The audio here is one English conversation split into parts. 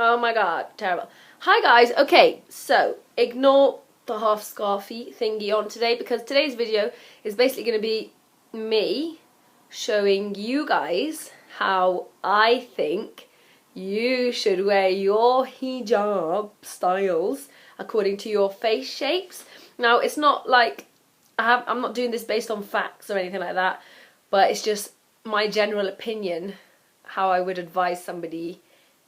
Oh my god, terrible. Hi guys, okay, so ignore the half scarfy thingy on today because today's video is basically going to be me showing you guys how I think you should wear your hijab styles according to your face shapes. Now, it's not like I'm not doing this based on facts or anything like that, but it's just my general opinion, how I would advise somebody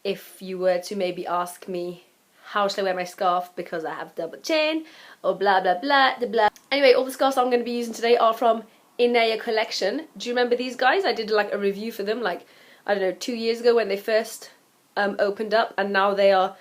if you were to maybe ask me how should I wear my scarf because I have double chin or blah blah blah blah. Anyway, all the scarves I'm going to be using today are from Inayah collection. Do you remember these guys? I did like a review for them like, I don't know, 2 years ago when they first opened up, and now they are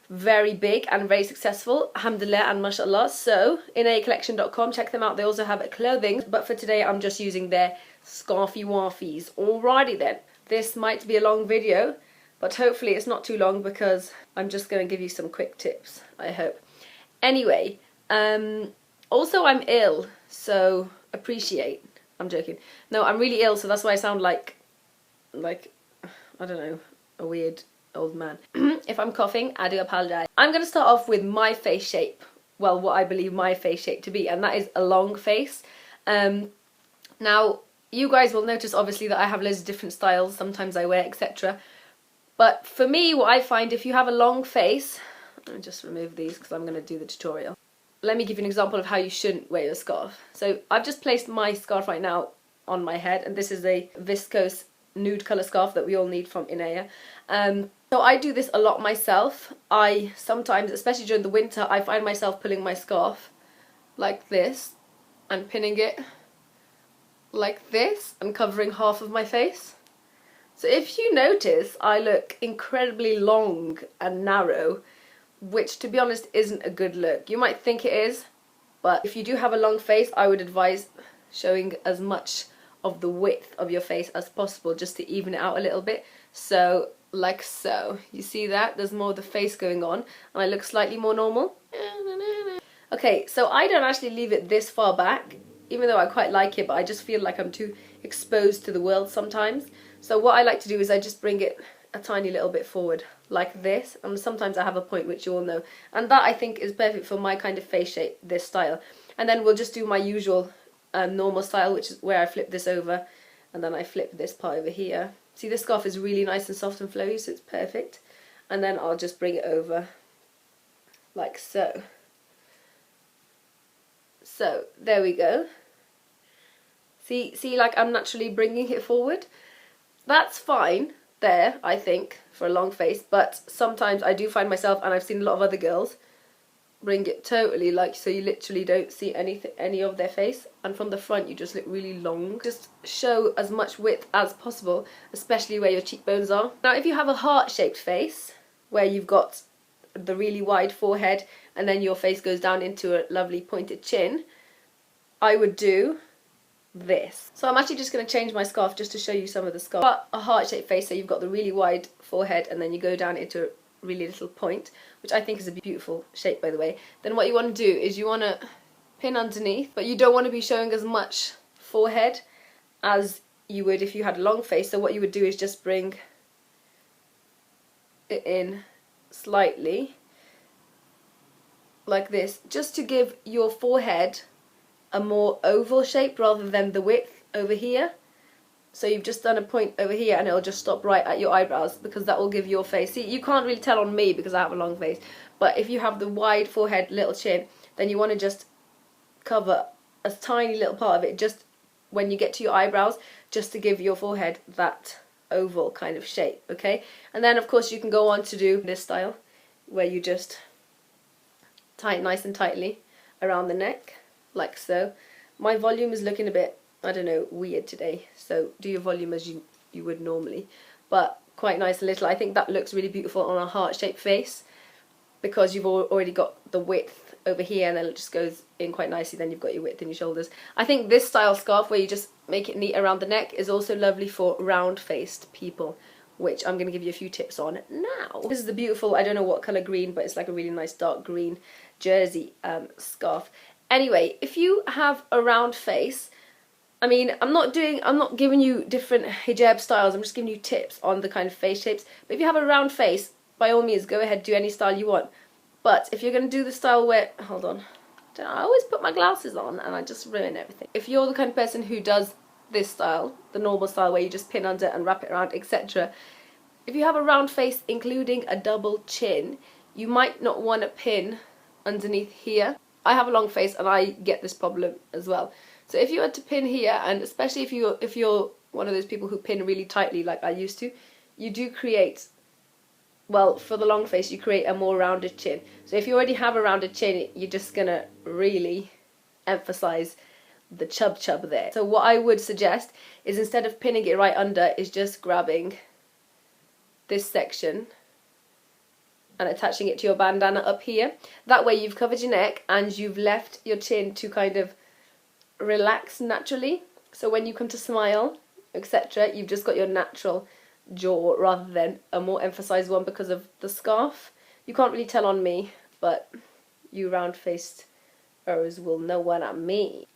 very big and very successful, alhamdulillah and mashallah. So inayahcollection.com, check them out. They also have clothing, but for today I'm just using their scarfy warfies. Alrighty then, this might be a long video, but hopefully it's not too long because I'm just going to give you some quick tips, I hope. Anyway, also I'm ill, so appreciate. I'm joking. No, I'm really ill, so that's why I sound like I don't know, a weird old man. If I'm coughing, I do apologize. I'm going to start off with my face shape. Well, what I believe my face shape to be, and that is a long face. Now, you guys will notice obviously that I have loads of different styles. Sometimes I wear, etc. But for me, what I find, if you have a long face, let me just remove these because I'm going to do the tutorial. Let me give you an example of how you shouldn't wear your scarf. So I've just placed my scarf right now on my head, and this is a viscose nude colour scarf that we all need from Inayah. So I do this a lot myself. I sometimes, especially during the winter, I find myself pulling my scarf like this and pinning it like this and covering half of my face. So if you notice, I look incredibly long and narrow, which to be honest isn't a good look. You might think it is, but if you do have a long face, I would advise showing as much of the width of your face as possible just to even it out a little bit. So like so, you see that there's more of the face going on and I look slightly more normal. Okay, so I don't actually leave it this far back, even though I quite like it, but I just feel like I'm too exposed to the world sometimes. So what I like to do is I just bring it a tiny little bit forward like this, and sometimes I have a point, which you all know, and that I think is perfect for my kind of face shape, this style. And then we'll just do my usual normal style, which is where I flip this over and then I flip this part over here. See, this scarf is really nice and soft and flowy, so it's perfect. And then I'll just bring it over like so. So there we go. See, like I'm naturally bringing it forward. That's fine there, I think, for a long face, but sometimes I do find myself, and I've seen a lot of other girls, bring it totally like so you literally don't see any of their face, and from the front you just look really long. Just show as much width as possible, especially where your cheekbones are. Now if you have a heart-shaped face where you've got the really wide forehead and then your face goes down into a lovely pointed chin, I would do this. So I'm actually just going to change my scarf just to show you some of the scarf. But a heart-shaped face, so you've got the really wide forehead and then you go down into a really little point, which I think is a beautiful shape, by the way. Then what you want to do is you want to pin underneath, but you don't want to be showing as much forehead as you would if you had a long face. So what you would do is just bring it in slightly like this, just to give your forehead a more oval shape rather than the width over here. So you've just done a point over here and it'll just stop right at your eyebrows, because that will give your face, see, you can't really tell on me because I have a long face, but if you have the wide forehead, little chin, then you want to just cover a tiny little part of it just when you get to your eyebrows, just to give your forehead that oval kind of shape, okay? And then of course you can go on to do this style where you just tie it nice and tightly around the neck like so. My volume is looking a bit, I don't know, weird today, so do your volume as you would normally, but quite nice and little. I think that looks really beautiful on a heart-shaped face because you've already got the width over here and then it just goes in quite nicely, then you've got your width in your shoulders. I think this style scarf where you just make it neat around the neck is also lovely for round-faced people, which I'm going to give you a few tips on now. This is the beautiful, I don't know what colour green, but it's like a really nice dark green jersey scarf. Anyway, if you have a round face, I mean, I'm not giving you different hijab styles, I'm just giving you tips on the kind of face shapes. But if you have a round face, by all means, go ahead, do any style you want. But if you're going to do the style where, hold on, I always put my glasses on and I just ruin everything. If you're the kind of person who does this style, the normal style where you just pin under and wrap it around, etc. If you have a round face including a double chin, you might not want to pin underneath here. I have a long face and I get this problem as well. So if you had to pin here, and especially if you're one of those people who pin really tightly like I used to, you do create, well, for the long face you create a more rounded chin. So if you already have a rounded chin, you're just gonna really emphasize the chub there. So what I would suggest is, instead of pinning it right under, is just grabbing this section and attaching it to your bandana up here. That way you've covered your neck and you've left your chin to kind of relax naturally. So when you come to smile, etc., you've just got your natural jaw rather than a more emphasized one because of the scarf. You can't really tell on me, but you round-faced O's will know what I mean.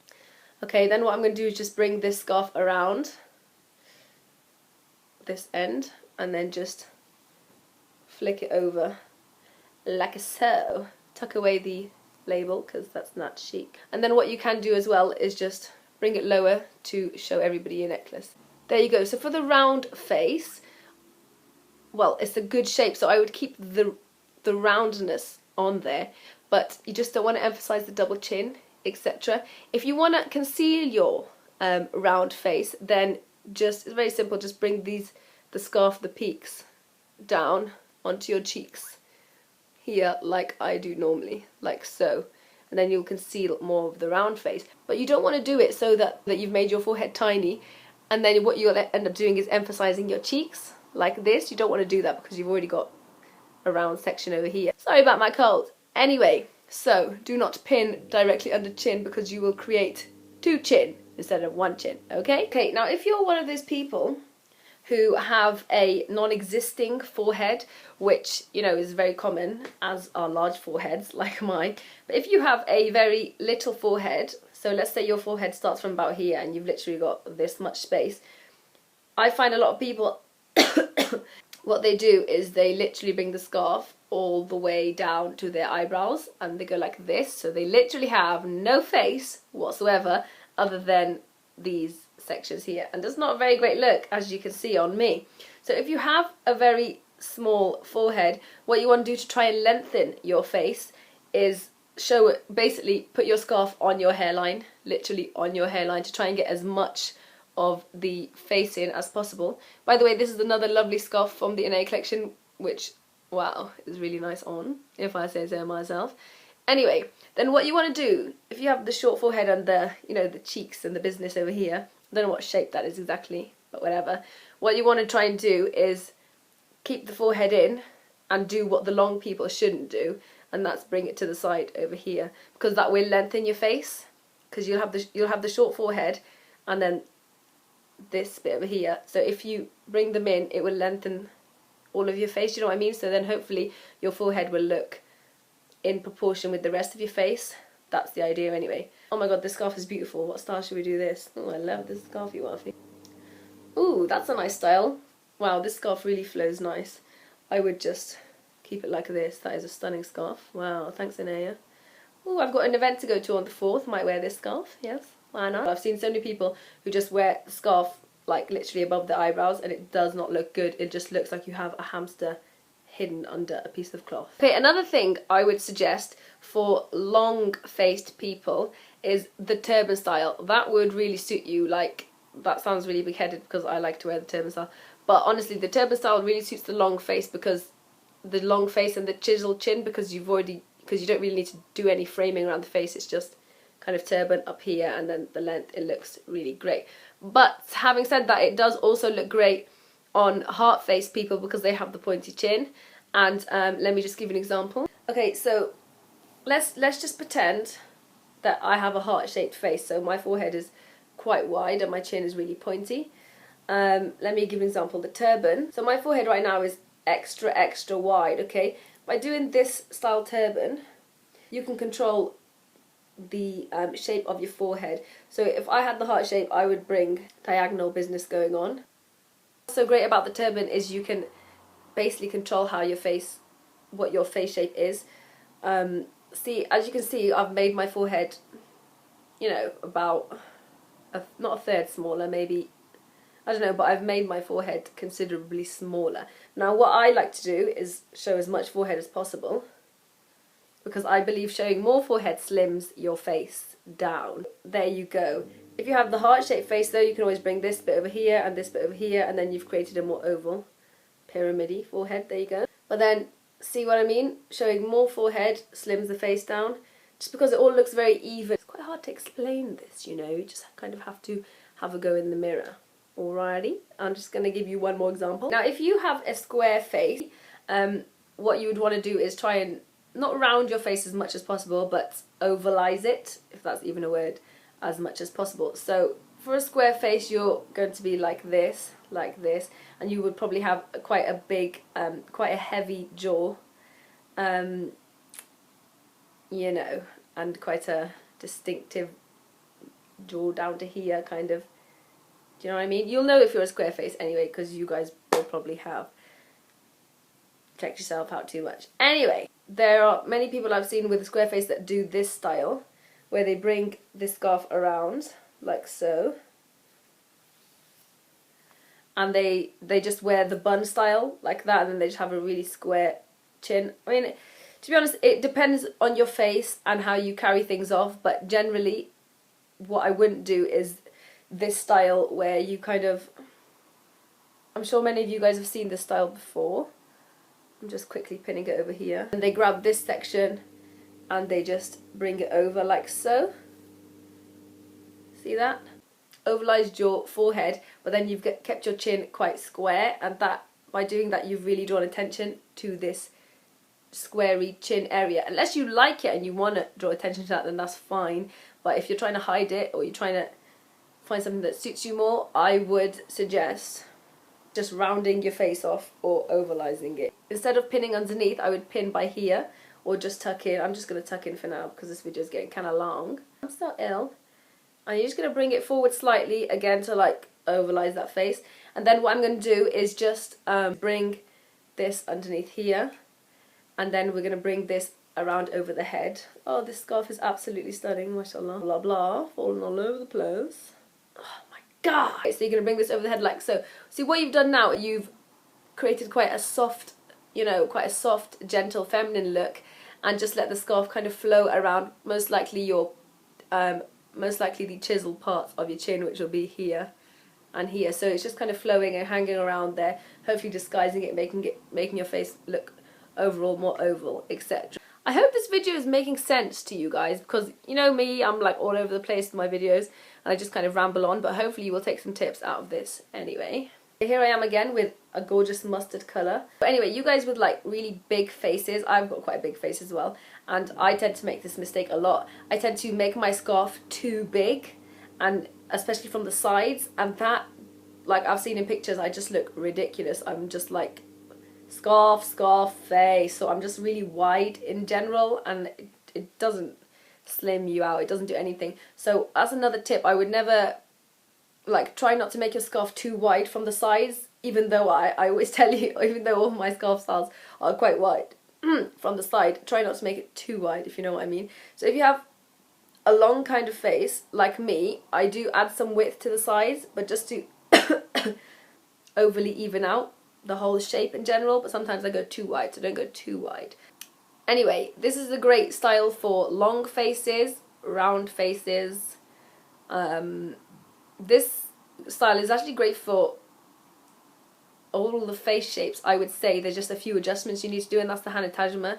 Okay, then what I'm going to do is just bring this scarf around this end and then just flick it over like so. Tuck away the label because that's not chic. And then what you can do as well is just bring it lower to show everybody your necklace. There you go. So for the round face, well, it's a good shape, so I would keep the roundness on there, but you just don't want to emphasize the double chin, etc. If you want to conceal your round face, then just, it's very simple, just bring the scarf, the peaks, down onto your cheeks here like I do normally, like so, and then you'll conceal more of the round face. But you don't want to do it so that you've made your forehead tiny, and then what you'll end up doing is emphasizing your cheeks like this. You don't want to do that because you've already got a round section over here. Sorry about my cold. Anyway, so do not pin directly under chin because you will create two chin instead of one chin, okay? Okay, now if you're one of those people who have a non-existing forehead, which, you know, is very common, as are large foreheads like mine, but if you have a very little forehead, so let's say your forehead starts from about here and you've literally got this much space, I find a lot of people what they do is they literally bring the scarf all the way down to their eyebrows and they go like this, so they literally have no face whatsoever other than these sections here, and it's not a very great look, as you can see on me. So if you have a very small forehead, what you want to do to try and lengthen your face is basically put your scarf on your hairline, literally on your hairline, to try and get as much of the face in as possible. By the way, this is another lovely scarf from the Inayah collection, which, wow, is really nice on, if I say so myself. Anyway, then what you want to do, if you have the short forehead and the, you know, the cheeks and the business over here, I don't know what shape that is exactly, but whatever. What you want to try and do is keep the forehead in and do what the long people shouldn't do, and that's bring it to the side over here, because that will lengthen your face, because you'll have the short forehead and then this bit over here. So if you bring them in, it will lengthen all of your face, you know what I mean? So then hopefully your forehead will look in proportion with the rest of your face. That's the idea anyway. Oh my god, this scarf is beautiful. What style should we do this? Oh, I love this scarf, you Alfie. Ooh, that's a nice style. Wow, this scarf really flows nice. I would just keep it like this. That is a stunning scarf. Wow, thanks Inayah. Ooh, I've got an event to go to on the 4th. Might wear this scarf, yes. Why not? I've seen so many people who just wear the scarf like literally above the eyebrows and it does not look good. It just looks like you have a hamster hidden under a piece of cloth. Okay, another thing I would suggest for long-faced people is the turban style. That would really suit you. Like, that sounds really big-headed because I like to wear the turban style, but honestly the turban style really suits the long face, because the long face and the chiseled chin, because you don't really need to do any framing around the face. It's just kind of turban up here and then the length. It looks really great. But having said that, it does also look great on heart-faced people because they have the pointy chin. And let me just give you an example. Okay, so let's just pretend that I have a heart-shaped face. So my forehead is quite wide and my chin is really pointy. Let me give an example. The turban. So my forehead right now is extra wide, okay? By doing this style turban, you can control the shape of your forehead. So if I had the heart shape, I would bring diagonal business going on. What's so great about the turban is you can basically control how your face, what your face shape is. See, as you can see, I've made my forehead, you know, about not a third smaller, maybe, I don't know, but I've made my forehead considerably smaller. Now what I like to do is show as much forehead as possible, because I believe showing more forehead slims your face down. There you go. If you have the heart-shaped face though, you can always bring this bit over here and this bit over here, and then you've created a more oval, pyramid-y forehead. There you go. But then, see what I mean? Showing more forehead slims the face down, just because it all looks very even. It's quite hard to explain this, you know, you just kind of have to have a go in the mirror. Alrighty, I'm just going to give you one more example. Now if you have a square face, what you would want to do is try and not round your face as much as possible, but ovalize it, if that's even a word, as much as possible. So for a square face you're going to be like this, and you would probably have quite a big, quite a heavy jaw, you know, and quite a distinctive jaw down to here, kind of. Do you know what I mean? You'll know if you're a square face anyway, because you guys will probably have checked yourself out too much. Anyway, there are many people I've seen with a square face that do this style, where they bring this scarf around, like so. And they just wear the bun style, like that, and then they just have a really square chin. I mean, to be honest, it depends on your face and how you carry things off, but generally, what I wouldn't do is this style where you kind of, I'm sure many of you guys have seen this style before. I'm just quickly pinning it over here. And they grab this section and they just bring it over like so. See that? Ovalized your forehead, but then you've kept your chin quite square, and that, by doing that, you've really drawn attention to this squarey chin area. Unless you like it and you want to draw attention to that, then that's fine. But if you're trying to hide it, or you're trying to find something that suits you more, I would suggest just rounding your face off or ovalizing it. Instead of pinning underneath, I would pin by here or just tuck in. I'm just going to tuck in for now because this video is getting kind of long. I'm so ill. And you're just going to bring it forward slightly again to like ovalize that face. And then what I'm going to do is just bring this underneath here, and then we're going to bring this around over the head. Oh, this scarf is absolutely stunning, mashallah. Blah blah, falling all over the place. Oh my god! Okay, so you're going to bring this over the head like so. See what you've done now, you've created quite a soft, you know, quite a soft, gentle, feminine look, and just let the scarf kind of flow around, most likely your, most likely the chiseled parts of your chin, which will be here and here. So it's just kind of flowing and hanging around there, hopefully disguising it, making your face look overall more oval, etc. I hope this video is making sense to you guys, because you know me, I'm like all over the place with my videos and I just kind of ramble on, but hopefully you will take some tips out of this anyway. Here I am again with a gorgeous mustard colour. But anyway, you guys with like really big faces, I've got quite a big face as well, and I tend to make this mistake a lot. I tend to make my scarf too big, and especially from the sides, and that, like I've seen in pictures, I just look ridiculous. I'm just like scarf face, so I'm just really wide in general, and it doesn't slim you out, it doesn't do anything. So that's another tip. I would never, like, try not to make your scarf too wide from the sides, even though I always tell you, even though all my scarf styles are quite wide from the side, try not to make it too wide, if you know what I mean. So if you have a long kind of face like me, I do add some width to the sides, but just to overly even out the whole shape in general, but sometimes I go too wide, so don't go too wide. Anyway, this is a great style for long faces, round faces. This style is actually great for all the face shapes, I would say. There's just a few adjustments you need to do, and that's the Hana Tajma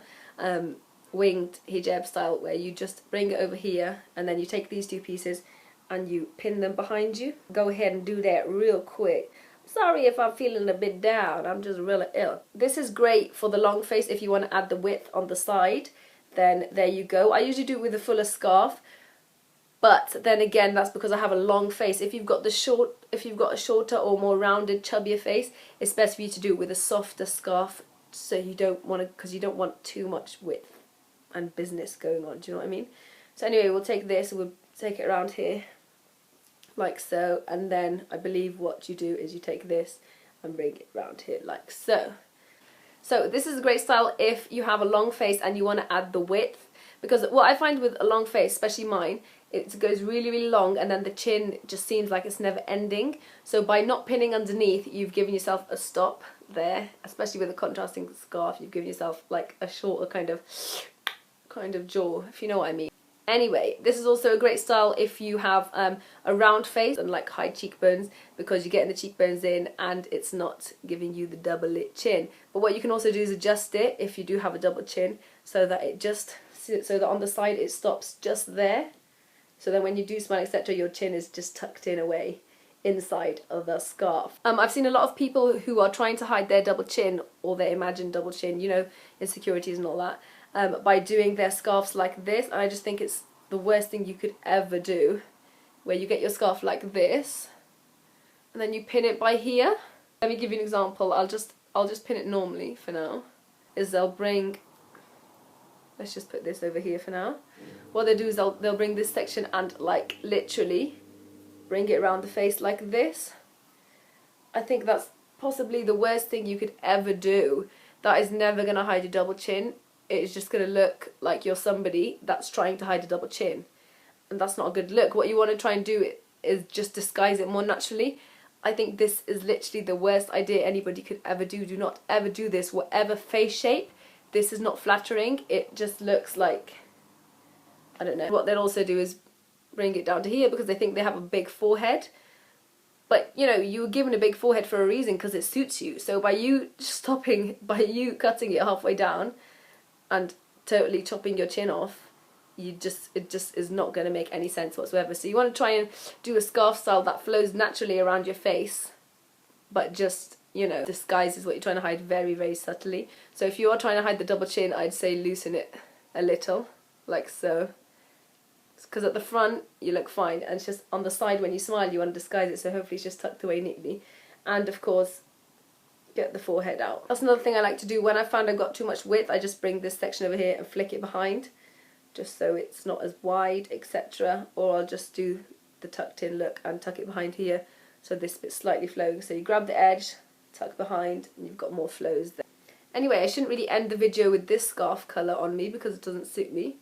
winged hijab style, where you just bring it over here and then you take these two pieces and you pin them behind you. Go ahead and do that real quick. Sorry if I'm feeling a bit down, I'm just really ill. This is great for the long face. If you want to add the width on the side, then there you go. I usually do it with a fuller scarf, but then again, that's because I have a long face. If you've got a shorter or more rounded, chubbier face, it's best for you to do it with a softer scarf, so you don't want to, because you don't want too much width and business going on. Do you know what I mean? So anyway, we'll take this and we'll take it around here like so, and then I believe what you do is you take this and bring it round here like so. So this is a great style if you have a long face and you want to add the width, because what I find with a long face, especially mine, it goes really long and then the chin just seems like it's never ending. So by not pinning underneath, you've given yourself a stop there, especially with a contrasting scarf. You've given yourself like a shorter kind of jaw, if you know what I mean. Anyway, this is also a great style if you have a round face and like high cheekbones, because you're getting the cheekbones in and it's not giving you the double lit chin. But what you can also do is adjust it if you do have a double chin, so that on the side it stops just there. So then when you do smile, etc., your chin is just tucked in away inside of the scarf. I've seen a lot of people who are trying to hide their double chin or their imagined double chin, you know, insecurities and all that, by doing their scarves like this. And I just think it's the worst thing you could ever do, where you get your scarf like this and then you pin it by here. Let me give you an example. I'll just pin it normally for now. Let's just put this over here for now. What they do is they'll bring this section and like literally bring it around the face like this. I think that's possibly the worst thing you could ever do. That is never going to hide your double chin. It's just going to look like you're somebody that's trying to hide a double chin. And that's not a good look. What you want to try and do is just disguise it more naturally. I think this is literally the worst idea anybody could ever do. Do not ever do this, whatever face shape. This is not flattering. It just looks like, I don't know. What they'll also do is bring it down to here because they think they have a big forehead. But, you know, you were given a big forehead for a reason, because it suits you. So by you cutting it halfway down and totally chopping your chin off, it just is not going to make any sense whatsoever. So you want to try and do a scarf style that flows naturally around your face, but just, you know, disguises what you're trying to hide very subtly. So if you are trying to hide the double chin, I'd say loosen it a little, like so. Because at the front you look fine, and it's just on the side when you smile you want to disguise it, so hopefully it's just tucked away neatly. And of course, get the forehead out. That's another thing I like to do. When I found I've got too much width, I just bring this section over here and flick it behind, just so it's not as wide, etc. Or I'll just do the tucked in look and tuck it behind here, so this bit's slightly flowing. So you grab the edge, tuck behind, and you've got more flows there. Anyway, I shouldn't really end the video with this scarf colour on me because it doesn't suit me,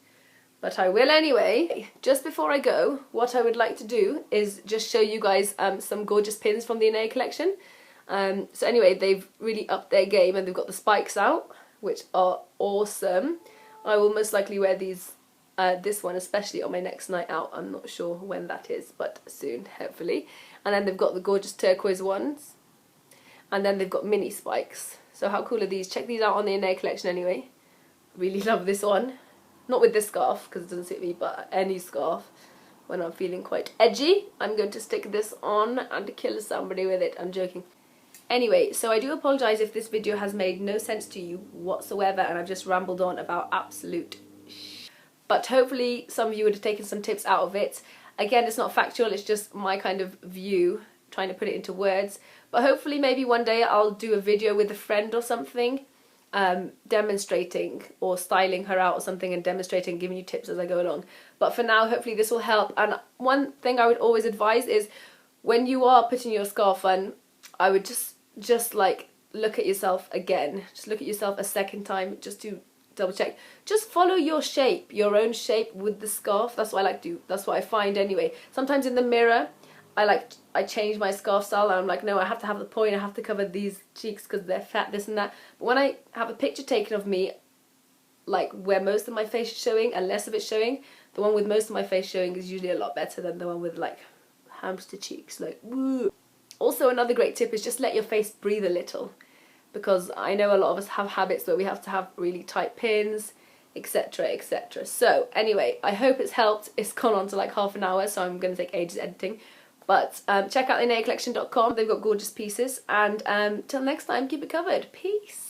but I will anyway. Just before I go, what I would like to do is just show you guys some gorgeous pins from the Inayah collection. So anyway, they've really upped their game and they've got the spikes out, which are awesome. I will most likely wear these, this one especially, on my next night out. I'm not sure when that is, but soon, hopefully. And then they've got the gorgeous turquoise ones. And then they've got mini spikes. So how cool are these? Check these out on the Inayah collection anyway. Really love this one. Not with this scarf, because it doesn't suit me, but any scarf. When I'm feeling quite edgy, I'm going to stick this on and kill somebody with it. I'm joking. Anyway, so I do apologise if this video has made no sense to you whatsoever and I've just rambled on about absolute but hopefully some of you would have taken some tips out of it. Again, it's not factual, it's just my kind of view, trying to put it into words. But hopefully maybe one day I'll do a video with a friend or something, demonstrating or styling her out or something and demonstrating, giving you tips as I go along. But for now, hopefully this will help. And one thing I would always advise is when you are putting your scarf on, I would just like look at yourself again. Just look at yourself a second time just to double check. Just follow your shape, your own shape with the scarf. That's what I like to do. That's what I find anyway. Sometimes in the mirror, I change my scarf style and I'm like, no, I have to have the point, I have to cover these cheeks because they're fat, this and that. But when I have a picture taken of me, like where most of my face is showing and less of it showing, the one with most of my face showing is usually a lot better than the one with like hamster cheeks, like woo. Also, another great tip is just let your face breathe a little, because I know a lot of us have habits where we have to have really tight pins, etc, etc. So anyway, I hope it's helped. It's gone on to like half an hour, so I'm going to take ages editing. But check out inayahcollection.com. They've got gorgeous pieces. And till next time, keep it covered. Peace.